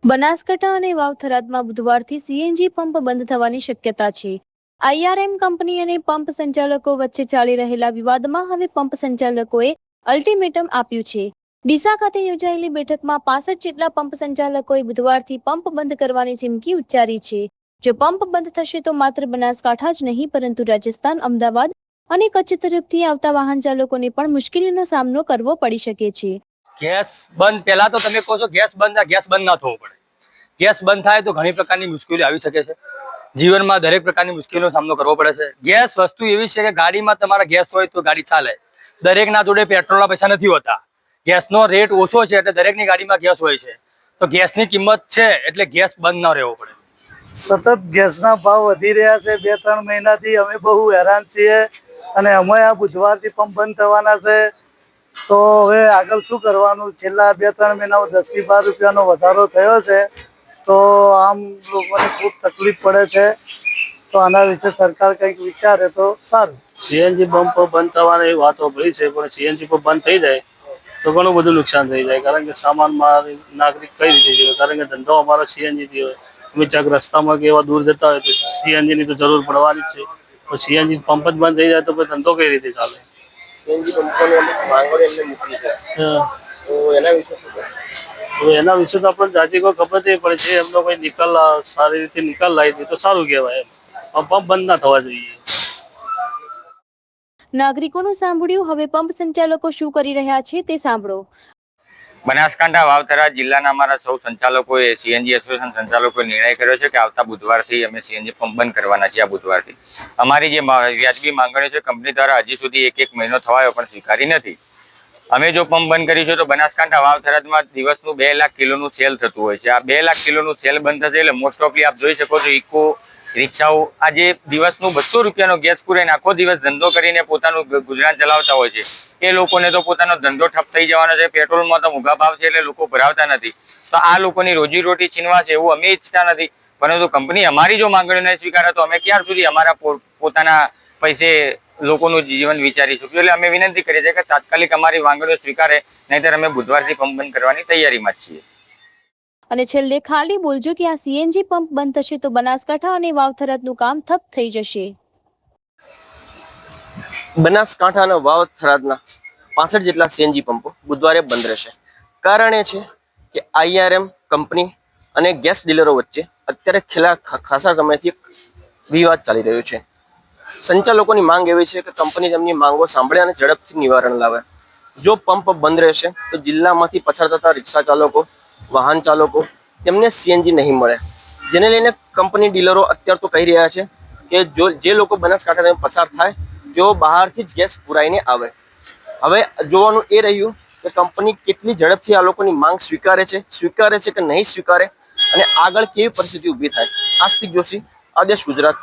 બનાસકાંઠા અને વાવ-થરાદમાં બુધવારથી CNG pump બંધ થવાની શક્યતા છે। આઈઆરએમ કંપની અને પંપ સંચાલકો વચ્ચે ચાલી રહેલા વિવાદમાં હવે પંપ સંચાલકોએ અલ્ટિમેટમ આપ્યું છે। ડીસા ખાતે યોજાયેલી બેઠકમાં 65 જેટલા પંપ સંચાલકોએ બુધવારથી પંપ બંધ કરવાની ચીમકી ઉચ્ચારી છે। જો પંપ બંધ થશે તો માત્ર બનાસકાંઠા જ નહીં પરંતુ રાજસ્થાન, અમદાવાદ અને કચ્છ તરફથી આવતા વાહન ચાલકોને પણ મુશ્કેલીનો સામનો કરવો પડી શકે છે। ગેસ બંધ પહેલા તો તમે કહો છો ગેસ બંધ ના થવો પડે। ગેસ બંધ થાય તો ઘણી પ્રકારની મુશ્કેલીઓ આવી શકે છે। જીવનમાં દરેક પ્રકારની મુશ્કેલીનો સામનો કરવો પડે છે। ગેસ વસ્તુ એવી છે કે ગાડીમાં તમારા ગેસ હોય તો ગાડી ચાલે। દરેકના જોડે પેટ્રોલના પૈસા નથી હોતા। ગેસનો રેટ ઓછો છે એટલે દરેકની ગાડીમાં ગેસ હોય છે। તો ગેસની કિંમત છે એટલે ગેસ બંધ ન રહેવો પડે। સતત ગેસના ભાવ વધી રહ્યા છે। 2-3 મહિનાથી અમે બહુ હેરાન છીએ અને અમે આ બુધવારથી પંપ બંધ થવાના છે। તો હવે આગળ શું કરવાનું? છેલ્લા 2-3 મહિનામાં 10-12 રૂપિયાનો વધારો થયો છે। તો આમ લોકોને ખૂબ તકલીફ પડે છે। તો આના વિશે સરકાર કંઈક વિચારે તો સારું। સીએનજી પંપ બંધ થવાની વાતો ભરી છે, પણ સીએનજી પંપ બંધ થઈ જાય તો ઘણું બધું નુકસાન થઈ જાય। કારણ કે સામાનમાં નાગરિક કઈ રીતે જીવે? કારણ કે ધંધો અમારો સીએનજીથી હોય। અમે ચાક રસ્તામાં કે એવા દૂર જતા હોય તો સીએનજીની તો જરૂર પડવાની જ છે। તો સીએનજી પંપ જ બંધ થઈ જાય તો પછી ધંધો કઈ રીતે ચાલે? સીએનજી પંપોની અમુક માંગો એમને મૂકી છે, તો એના વિશે શું કહે? તો એના વિશે તો આપણને જાજી કોઈ ખબર નહીં, પણ જે એમનો કોઈ નિકાલ સારી રીતે નિકાલ લાવી દે તો સારું કહેવાય। પંપ બંધ ના થવા જોઈએ। નાગરિકોનું સાંભળ્યું, હવે પંપ સંચાલકો શું કરી રહ્યા છે તે સાંભળો। બનાસકાંઠા વાવ-થરાદ જિલ્લાના અમારા સૌ સંચાલકોએ સીએનજી એસોસિએશન સંચાલકોએ નિર્ણય કર્યો છે કે આવતા બુધવારથી અમે સીએનજી પંપ બંધ કરવાના છીએ। આ બુધવારથી અમારી જે વ્યાજબી માંગણીઓ છે કંપની દ્વારા હજી સુધી એક મહિનો થવાયો પણ સ્વીકારી નથી। અમે જો પંપ બંધ કરીશું તો બનાસકાંઠા વાવ-થરાદમાં દિવસનું 2 લાખ કિલોનું સેલ થતું હોય છે। આ 2 લાખ કિલોનું સેલ બંધ થશે એટલે મોસ્ટ ઓફલી આપ જોઈ શકો છો ઇકો રિક્ષાઓ આજે દિવસનું 200 રૂપિયાનો ગેસ પૂરાઈને આખો દિવસ ધંધો કરીને પોતાનું ગુજરાન ચલાવતા હોય છે। એ લોકોને તો પોતાનો ધંધો ઠપ થઈ જવાનો છે। પેટ્રોલમાં તો મોંઘા ભાવ છે એટલે લોકો ભરાવતા નથી। તો આ લોકોની રોજીરોટી છીનવાશે એવું અમે ઈચ્છતા નથી, પરંતુ કંપની અમારી જો માંગણીઓ નહીં સ્વીકારે તો અમે ક્યાર સુધી અમારા પોતાના પૈસે લોકોનું જીવન વિચારીશું। એટલે અમે વિનંતી કરીએ છીએ કે તાત્કાલિક અમારી માંગણીઓ સ્વીકારે, નહીંતર અમે બુધવારથી પંપ બંધ કરવાની તૈયારીમાં જ છીએ। અને છેલ્લે ખાલી બોલજો કે આ સીએનજી પંપ બંધ થશે તો બનાસકાંઠા અને વાવ-થરાદનું કામ ઠપ થઈ જશે। બનાસકાંઠા અને વાવ-થરાદના 65 જેટલા સીએનજી પંપો બુધવારે બંધ રહેશે। કારણ એ છે કે આઈઆરએમ કંપની અને ગેસ ડીલરો વચ્ચે અત્યારે છેલ્લા ખાસા સમયથી વિવાદ ચાલી રહ્યો છે। સંચાલકોની માંગ એવી છે કે કંપની તેમની માંગો સાંભળે અને ઝડપથી નિવારણ લાવે। જો પંપ બંધ રહેશે તો જિલ્લામાંથી પસાર થતા રિક્ષા ચાલકો, વાહન ચાલકો તેમને સીએનજી નહીં મળે, જેને લઈને કંપની ડીલરો અત્યારે તો કહી રહ્યા છે કે જે લોકો બનાસકાંઠાથી પસાર થાય તેઓ બહારથી જ ગેસ પુરાઈને આવે। હવે જોવાનું એ રહ્યું કે કંપની કેટલી ઝડપથી આ લોકોની માંગ સ્વીકારે છે કે નહીં સ્વીકારે અને આગળ કેવી પરિસ્થિતિ ઊભી થાય। આસ્તિક જોશી, આદેશ ગુજરાત।